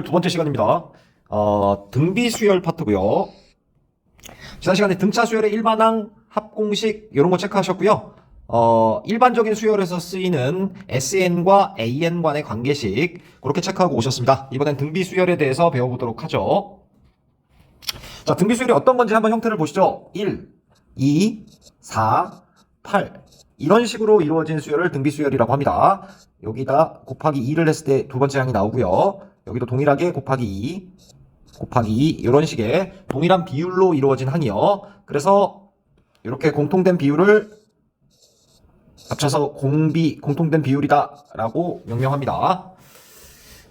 두 번째 시간입니다. 등비 수열 파트고요. 지난 시간에 등차 수열의 일반항, 합공식 이런 거 체크하셨고요. 일반적인 수열에서 쓰이는 SN과 AN 간의 관계식 그렇게 체크하고 오셨습니다. 이번엔 등비 수열에 대해서 배워보도록 하죠. 자, 등비 수열이 어떤 건지 한번 형태를 보시죠. 1, 2, 4, 8 이런 식으로 이루어진 수열을 등비 수열이라고 합니다. 여기다 곱하기 2를 했을 때 두 번째 항이 나오고요. 여기도 동일하게 곱하기 2, 곱하기 2 이런 식의 동일한 비율로 이루어진 항이요. 그래서 이렇게 공통된 비율을 합쳐서 공통된 비율이다 라고 명명합니다.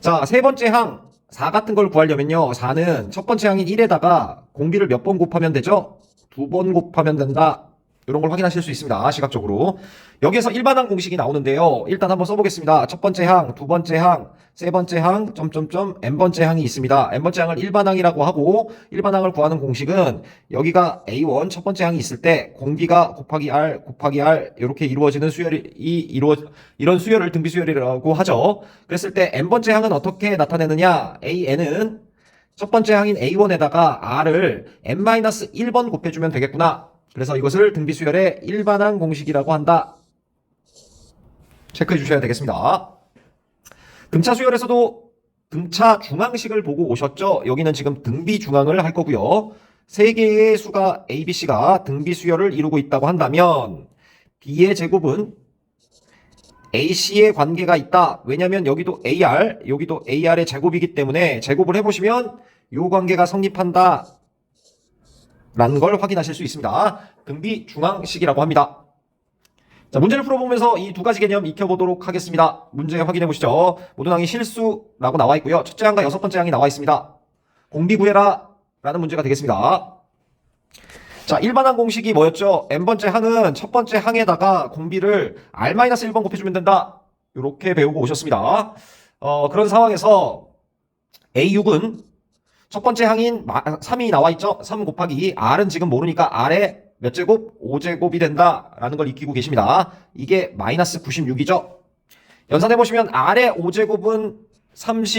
자, 세 번째 항 4 같은 걸 구하려면요. 4는 첫 번째 항인 1에다가 공비를 몇 번 곱하면 되죠? 2번 곱하면 된다. 이런 걸 확인하실 수 있습니다. 시각적으로. 여기에서 일반항 공식이 나오는데요. 일단 한번 써보겠습니다. 첫 번째 항, 두 번째 항, 세 번째 항, 점점점, n번째 항이 있습니다. n번째 항을 일반항이라고 하고, 일반항을 구하는 공식은 여기가 A1 첫 번째 항이 있을 때 공비가 곱하기 R 이렇게 이루어지는 이런 수열을 등비 수열이라고 하죠. 그랬을 때 n번째 항은 어떻게 나타내느냐? AN은 첫 번째 항인 A1에다가 R을 n-1번 곱해주면 되겠구나. 그래서 이것을 등비 수열의 일반항 공식이라고 한다. 체크해 주셔야 되겠습니다. 등차 수열에서도 등차 중앙식을 보고 오셨죠? 여기는 지금 등비 중앙을 할 거고요. 세 개의 수가 A, B, C가 등비 수열을 이루고 있다고 한다면 B의 제곱은 AC의 관계가 있다. 왜냐하면 여기도 AR, 여기도 AR의 제곱이기 때문에 제곱을 해보시면 이 관계가 성립한다. 라는 걸 확인하실 수 있습니다. 등비 중앙식이라고 합니다. 자, 문제를 풀어보면서 이 두 가지 개념 익혀보도록 하겠습니다. 문제 확인해 보시죠. 모든 항이 실수라고 나와 있고요. 첫째 항과 여섯 번째 항이 나와 있습니다. 공비 구해라 라는 문제가 되겠습니다. 자, 일반항 공식이 뭐였죠? n번째 항은 첫 번째 항에다가 공비를 R-1번 곱해주면 된다. 이렇게 배우고 오셨습니다. 그런 상황에서 A6은 첫 번째 항인 3이 나와 있죠? 3 곱하기 2. R은 지금 모르니까 R의 몇 제곱? 5제곱이 된다라는 걸 익히고 계십니다. 이게 마이너스 96이죠? 연산해보시면 R의 5제곱은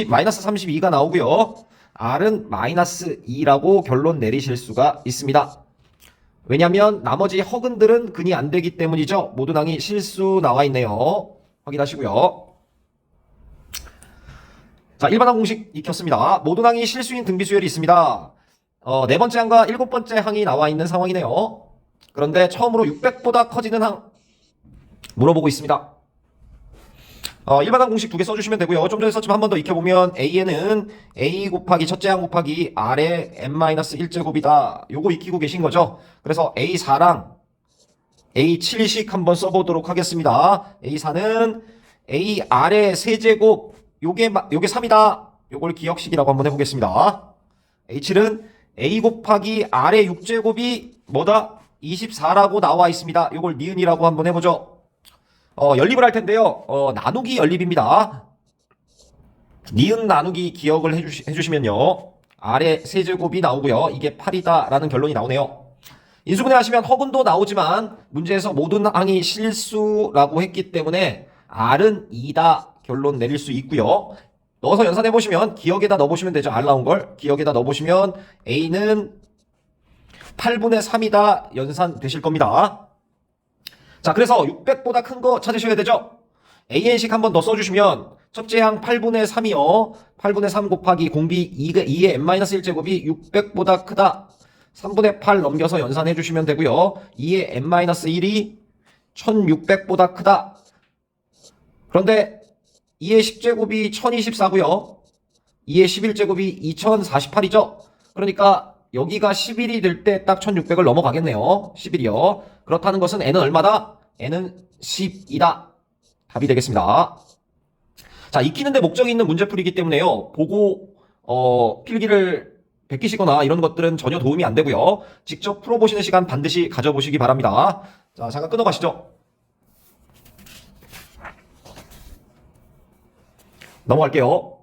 마이너스 32가 나오고요. R은 마이너스 2라고 결론 내리실 수가 있습니다. 왜냐하면 나머지 허근들은 근이 안 되기 때문이죠. 모든 항이 실수 나와 있네요. 확인하시고요. 자, 일반항 공식 익혔습니다. 모든 항이 실수인 등비 수열이 있습니다. 네 번째 항과 일곱 번째 항이 나와 있는 상황이네요. 그런데 처음으로 600보다 커지는 항 물어보고 있습니다. 일반항 공식 두 개 써주시면 되고요. 좀 전에 썼지만 한 번 더 익혀보면 A는 A 곱하기 첫째 항 곱하기 R의 n-1제곱이다. 요거 익히고 계신 거죠. 그래서 A4랑 A7식 한번 써보도록 하겠습니다. A4는 AR의 세제곱 요게 3이다. 요걸 기억식이라고 한번 해보겠습니다. H7은 A 곱하기 R의 6제곱이 뭐다? 24라고 나와 있습니다. 요걸 니은이라고 한번 해보죠. 연립을 할 텐데요. 나누기 연립입니다. 니은 나누기 기억을 해주시면요. R의 세제곱이 나오고요. 이게 8이다 라는 결론이 나오네요. 인수분해 하시면 허근도 나오지만 문제에서 모든 항이 실수라고 했기 때문에 R은 2다. 결론 내릴 수 있고요. 넣어서 연산해보시면 기억에다 넣어보시면 되죠. R 나온 걸 기억에다 넣어보시면 A는 8분의 3이다 연산되실 겁니다. 자, 그래서 600보다 큰 거 찾으셔야 되죠. AN식 한번 더 써주시면 첫째 항 8분의 3이요. 8분의 3 곱하기 공비 2의 n-1제곱이 600보다 크다. 3분의 8 넘겨서 연산해주시면 되고요. 2의 n-1이 1600보다 크다. 그런데 2의 10제곱이 1024고요. 2의 11제곱이 2048이죠. 그러니까 여기가 11이 될 때 딱 1600을 넘어가겠네요. 11이요. 그렇다는 것은 n은 얼마다? n은 10이다. 답이 되겠습니다. 자, 익히는데 목적이 있는 문제풀이기 때문에요. 보고 필기를 베끼시거나 이런 것들은 전혀 도움이 안 되고요. 직접 풀어보시는 시간 반드시 가져보시기 바랍니다. 자, 잠깐 끊어가시죠. 넘어갈게요.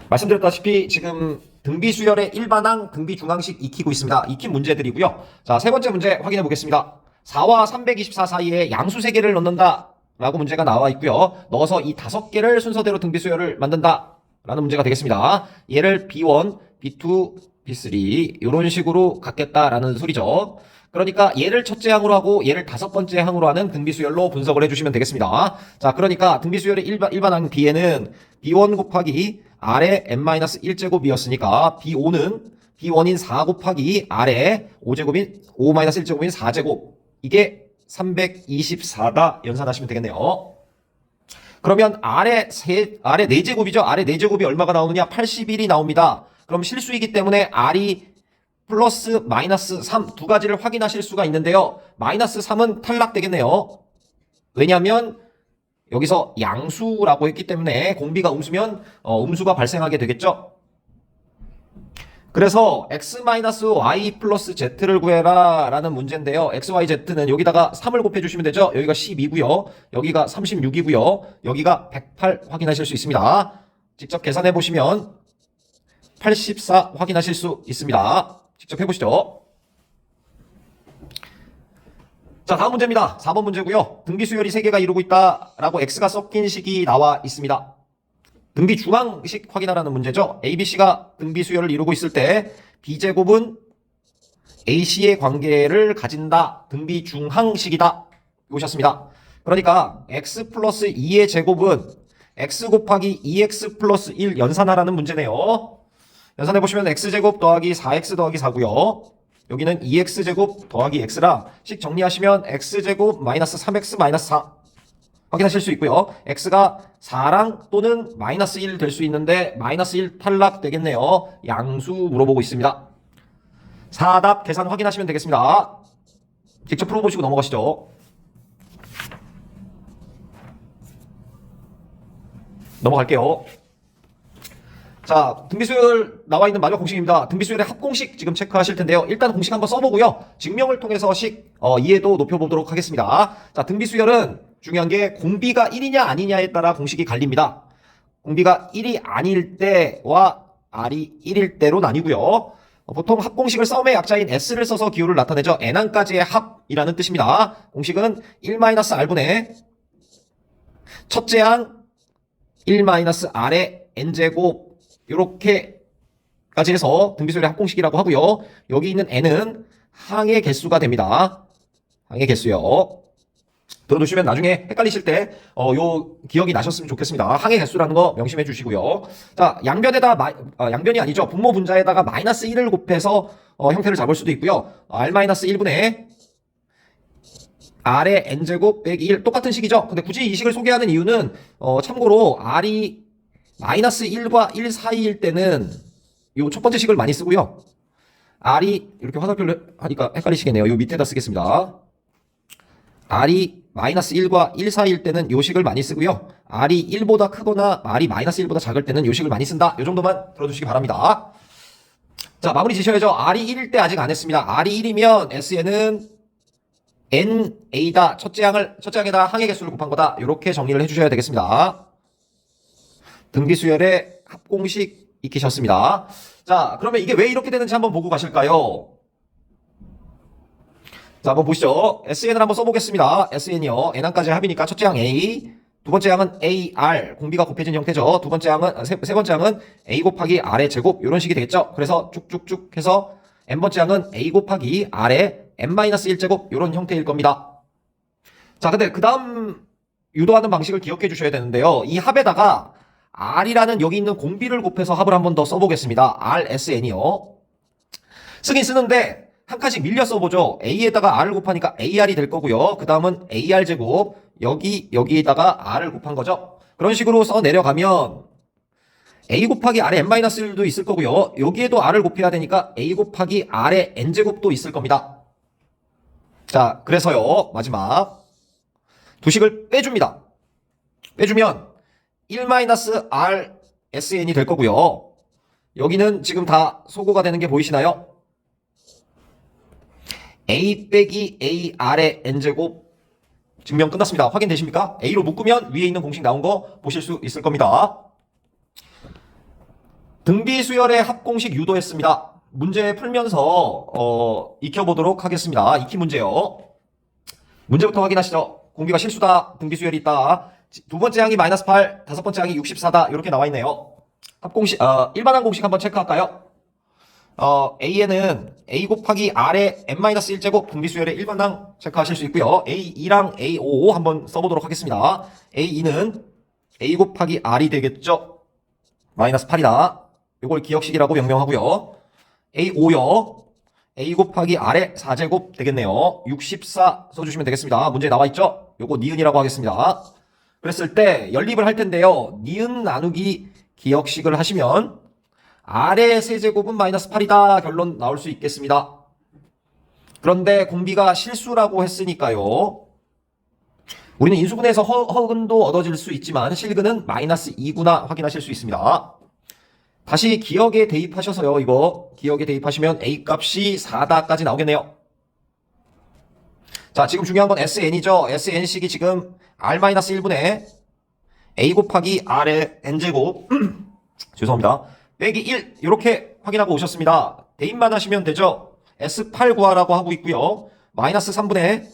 말씀드렸다시피 지금 등비 수열의 일반항, 등비 중앙식 익히고 있습니다. 익힌 문제들이고요. 자, 세 번째 문제 확인해 보겠습니다. 4와 324 사이에 양수 3개를 넣는다 라고 문제가 나와 있고요. 넣어서 이 5개를 순서대로 등비 수열을 만든다. 라는 문제가 되겠습니다. 얘를 B1, B2, B3 이런 식으로 갖겠다라는 소리죠. 그러니까 얘를 첫째 항으로 하고 얘를 다섯 번째 항으로 하는 등비수열로 분석을 해주시면 되겠습니다. 자, 그러니까 등비수열의 일반항 B에는 B1 곱하기 R의 n-1제곱이었으니까 B1인 4 곱하기 R의 5-1제곱인 4제곱. 이게 324다 연산하시면 되겠네요. 그러면 R의 4제곱이죠. R의 4제곱이 얼마가 나오느냐? 81이 나옵니다. 그럼 실수이기 때문에 R이 플러스 마이너스 3 두 가지를 확인하실 수가 있는데요. 마이너스 3은 탈락되겠네요. 왜냐하면 여기서 양수라고 했기 때문에 공비가 음수면 음수가 발생하게 되겠죠. 그래서 x-y 플러스 z를 구해라 라는 문제인데요. x, y, z는 여기다가 3을 곱해주시면 되죠. 여기가 12고요. 여기가 36이고요. 여기가 108 확인하실 수 있습니다. 직접 계산해보시면 84 확인하실 수 있습니다. 직접 해보시죠. 자, 다음 문제입니다. 4번 문제고요. 등비 수열이 3개가 이루고 있다라고 x가 섞인 식이 나와 있습니다. 등비 중항식 확인하라는 문제죠. ABC가 등비 수열을 이루고 있을 때 B제곱은 AC의 관계를 가진다. 등비 중항식이다. 오셨습니다. 그러니까 x 플러스 2의 제곱은 x 곱하기 2x 플러스 1 연산하라는 문제네요. 연산해보시면 x제곱 더하기 4x 더하기 4고요. 여기는 2x제곱 더하기 x라 식 정리하시면 x제곱 마이너스 3x 마이너스 4 확인하실 수 있고요. x가 4랑 또는 마이너스 1 될 수 있는데 마이너스 1 탈락 되겠네요. 양수 물어보고 있습니다. 4답 계산 확인하시면 되겠습니다. 직접 풀어보시고 넘어가시죠. 넘어갈게요. 자, 등비수열 나와 있는 마지막 공식입니다. 등비수열의 합공식 지금 체크하실 텐데요. 일단 공식 한번 써보고요. 증명을 통해서 이해도 높여보도록 하겠습니다. 자, 등비수열은 중요한 게 공비가 1이냐 아니냐에 따라 공식이 갈립니다. 공비가 1이 아닐 때와 R이 1일 때로 나뉘고요. 보통 합공식을 썸의 약자인 S를 써서 기호를 나타내죠. n항까지의 합이라는 뜻입니다. 공식은 1-R분의 첫째 항 1-R의 n제곱 이렇게까지 해서 등비수열의 합공식이라고 하고요. 여기 있는 n은 항의 개수가 됩니다. 항의 개수요. 들어두시면 나중에 헷갈리실 때 요 기억이 나셨으면 좋겠습니다. 항의 개수라는 거 명심해 주시고요. 자, 양변에다 양변이 아니죠. 분모 분자에다가 마이너스 1을 곱해서 형태를 잡을 수도 있고요. R-1분의 R의 n제곱 빼기 1 똑같은 식이죠. 근데 굳이 이 식을 소개하는 이유는 참고로 R이 마이너스 1과 1 사이일 때는 요 첫 번째 식을 많이 쓰고요. R이 이렇게 화살표를 하니까 헷갈리시겠네요. 요 밑에다 쓰겠습니다. R이 마이너스 1과 1 사이일 때는 요 식을 많이 쓰고요. R이 1보다 크거나 R이 마이너스 1보다 작을 때는 요 식을 많이 쓴다. 요 정도만 들어주시기 바랍니다. 자, 마무리 지셔야죠. R이 1일 때 아직 안 했습니다. R이 1이면 S에는 NA다. 첫째 항에다 항의 개수를 곱한 거다. 이렇게 정리를 해주셔야 되겠습니다. 등비수열의 합공식 익히셨습니다. 자, 그러면 이게 왜 이렇게 되는지 한번 보고 가실까요? 자, 한번 보시죠. SN을 한번 써보겠습니다. SN이요. N항까지 합이니까 첫째 항 A, 두 번째 항은 AR, 공비가 곱해진 형태죠. 세 번째 항은 A 곱하기 R의 제곱, 이런 식이 되겠죠. 그래서 쭉쭉쭉 해서 N번째 항은 A 곱하기 R의 N-1제곱, 이런 형태일 겁니다. 자, 근데 그 다음 유도하는 방식을 기억해 주셔야 되는데요. 이 합에다가 R이라는 여기 있는 공비를 곱해서 합을 한 번 더 써보겠습니다. RSN이요. 쓰긴 쓰는데 한 칸씩 밀려 써보죠. A에다가 R을 곱하니까 AR이 될 거고요. 그 다음은 AR제곱 여기에다가 R을 곱한 거죠. 그런 식으로 써 내려가면 A 곱하기 R의 N-1도 있을 거고요. 여기에도 R을 곱해야 되니까 A 곱하기 R의 N제곱도 있을 겁니다. 자, 그래서요. 마지막 두 식을 빼줍니다. 빼주면 1-RSN이 될 거고요. 여기는 지금 다 소거가 되는 게 보이시나요? A 빼기 AR의 N제곱 증명 끝났습니다. 확인되십니까? A로 묶으면 위에 있는 공식 나온 거 보실 수 있을 겁니다. 등비수열의 합공식 유도했습니다. 문제 풀면서 익혀보도록 하겠습니다. 익히 문제요. 문제부터 확인하시죠. 공비가 실수다. 등비수열이 있다. 두 번째 항이 -8, 다섯 번째 항이 64다. 이렇게 나와 있네요. 합공식, 일반항 공식 한번 체크할까요? A에는 A 곱하기 R의 n-1제곱 등비수열의 일반항 체크하실 수 있고요. A2랑 A5 한번 써보도록 하겠습니다. A2는 A 곱하기 R이 되겠죠? 마이너스 8이다. 이걸 기억식이라고 명명하고요. A5요. A 곱하기 R의 4제곱 되겠네요. 64 써주시면 되겠습니다. 문제에 나와있죠? 요거 니은이라고 하겠습니다. 그랬을 때 연립을 할 텐데요. 니은 나누기 기억식을 하시면 R의 세제곱은 마이너스 8이다. 결론 나올 수 있겠습니다. 그런데 공비가 실수라고 했으니까요. 우리는 인수분해에서 허근도 얻어질 수 있지만 실근은 마이너스 2구나 확인하실 수 있습니다. 다시 기억에 대입하셔서요. 이거 기억에 대입하시면 A 값이 4다까지 나오겠네요. 자, 지금 중요한 건 SN이죠. SN식이 지금 R-1분의 A 곱하기 R의 N제곱 죄송합니다. 빼기 1 이렇게 확인하고 오셨습니다. 대입만 하시면 되죠. S8 구하라고 하고 있고요. 마이너스 3분의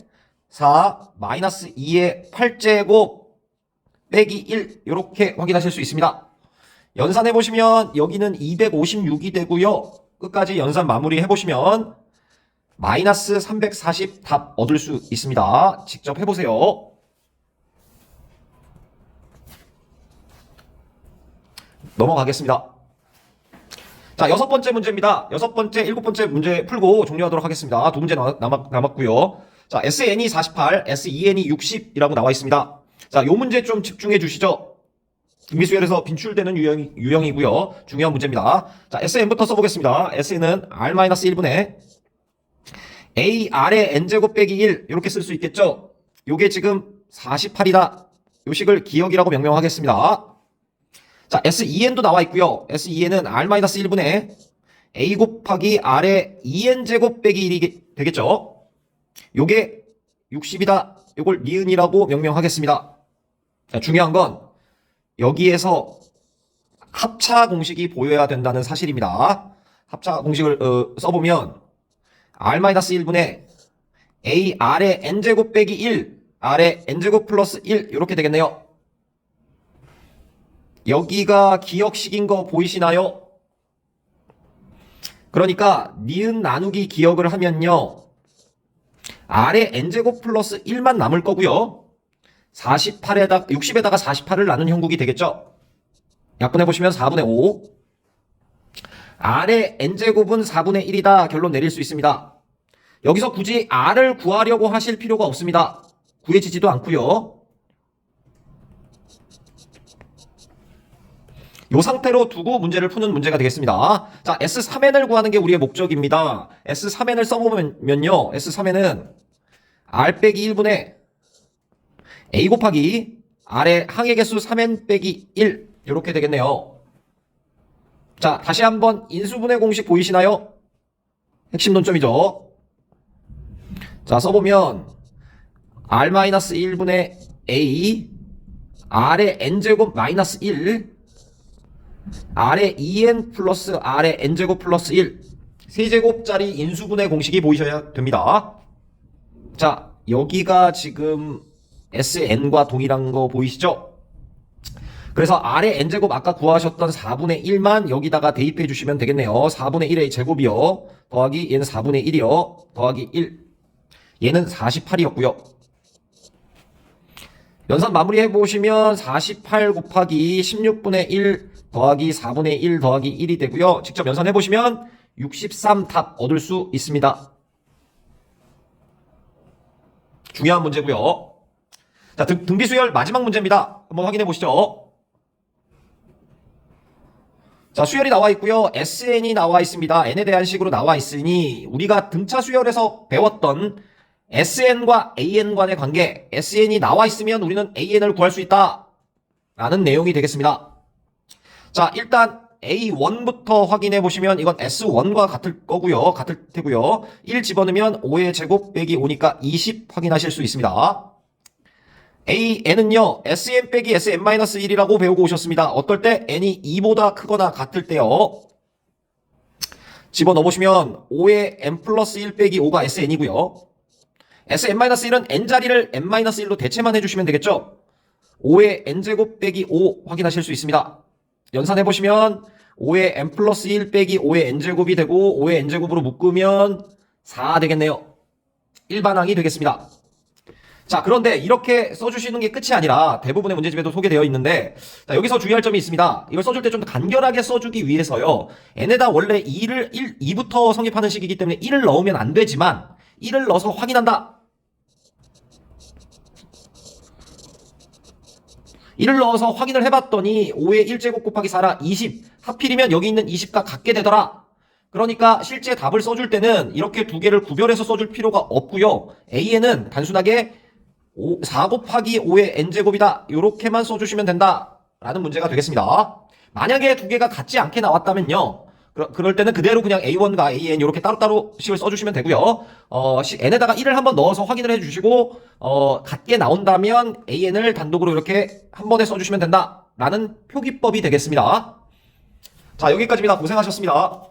4 마이너스 2의 8제곱 빼기 1 이렇게 확인하실 수 있습니다. 연산해 보시면 여기는 256이 되고요. 끝까지 연산 마무리 해보시면 마이너스 340 답 얻을 수 있습니다. 직접 해보세요. 넘어가겠습니다. 자, 6번째 문제입니다. 6번째, 7번째 문제 풀고 종료하도록 하겠습니다. 두 문제 남았고요. 자, SN이 48, SEN이 60이라고 나와 있습니다. 자, 요 문제 좀 집중해 주시죠. 등비수열에서 빈출되는 유형이고요. 중요한 문제입니다. 자, SN부터 써보겠습니다. SN은 R-1분의 AR의 N제곱 빼기 1 이렇게 쓸 수 있겠죠? 요게 지금 48이다. 요 식을 기억이라고 명명하겠습니다. 자, SEN도 나와 있고요. SEN은 R-1분의 A 곱하기 R의 2N제곱 빼기 1이 되겠죠? 요게 60이다. 요걸 니은이라고 명명하겠습니다. 자, 중요한 건 여기에서 합차 공식이 보여야 된다는 사실입니다. 합차 공식을 써보면 R-1분의 A R의 N제곱 빼기 1 R의 N제곱 플러스 1 이렇게 되겠네요. 여기가 기억식인 거 보이시나요? 그러니까 니은 나누기 기억을 하면요. R의 N제곱 플러스 1만 남을 거고요. 60에다가 48을 나눈 형국이 되겠죠? 약분해보시면 4분의 5. R의 N제곱은 4분의 1이다. 결론 내릴 수 있습니다. 여기서 굳이 R을 구하려고 하실 필요가 없습니다. 구해지지도 않고요. 이 상태로 두고 문제를 푸는 문제가 되겠습니다. 자, S3n을 구하는 게 우리의 목적입니다. S3n을 써보면요. S3n은 R 빼기 1분의 A 곱하기 R의 항의 개수 3n 빼기 1 이렇게 되겠네요. 자, 다시 한번 인수분해 공식 보이시나요? 핵심 논점이죠. 자, 써보면 R-1분의 A R의 N제곱 마이너스 1 R의 2n 플러스 R의 n제곱 플러스 1 세제곱짜리 인수분해 공식이 보이셔야 됩니다. 자, 여기가 지금 SN과 동일한 거 보이시죠? 그래서 R의 n제곱 아까 구하셨던 4분의 1만 여기다가 대입해 주시면 되겠네요. 4분의 1의 제곱이요. 더하기 얘는 4분의 1이요. 더하기 1. 얘는 48이었고요. 연산 마무리 해보시면 48 곱하기 16분의 1 더하기 4분의 1 더하기 1이 되고요. 직접 연산해보시면 63 답 얻을 수 있습니다. 중요한 문제고요. 자, 등비수열 마지막 문제입니다. 한번 확인해보시죠. 자, 수열이 나와 있고요. SN이 나와 있습니다. N에 대한 식으로 나와 있으니 우리가 등차 수열에서 배웠던 SN과 AN 간의 관계, SN이 나와 있으면 우리는 AN을 구할 수 있다 라는 내용이 되겠습니다. 자, 일단 A1부터 확인해 보시면 이건 S1과 같을 거고요. 같을 테고요. 1 집어넣으면 5의 제곱 빼기 5니까 20 확인하실 수 있습니다. AN은요. SN 빼기 SN-1이라고 배우고 오셨습니다. 어떨 때 N이 2보다 크거나 같을 때요. 집어넣어 보시면 5의 N 플러스 1 빼기 5가 SN이고요. SN-1은 N자리를 N-1로 대체만 해주시면 되겠죠. 5의 N제곱 빼기 5 확인하실 수 있습니다. 연산해보시면 5의 n 플러스 1 빼기 5의 n제곱이 되고 5의 n제곱으로 묶으면 4 되겠네요. 일반항이 되겠습니다. 자, 그런데 이렇게 써주시는 게 끝이 아니라 대부분의 문제집에도 소개되어 있는데, 자, 여기서 주의할 점이 있습니다. 이걸 써줄 때 좀 더 간결하게 써주기 위해서요. n에다 원래 2부터 성립하는 식이기 때문에 1을 넣으면 안 되지만 1을 넣어서 확인한다. 1을 넣어서 확인을 해봤더니 5의 1제곱 곱하기 4라 20. 하필이면 여기 있는 20과 같게 되더라. 그러니까 실제 답을 써줄 때는 이렇게 두 개를 구별해서 써줄 필요가 없고요. A에는 단순하게 4 곱하기 5의 n제곱이다. 이렇게만 써주시면 된다. 라는 문제가 되겠습니다. 만약에 두 개가 같지 않게 나왔다면요. 그럴 때는 그대로 그냥 A1과 AN 이렇게 따로따로 식을 써주시면 되고요. n에다가 1을 한번 넣어서 확인을 해주시고 같게 나온다면 AN을 단독으로 이렇게 한 번에 써주시면 된다. 라는 표기법이 되겠습니다. 자, 여기까지입니다. 고생하셨습니다.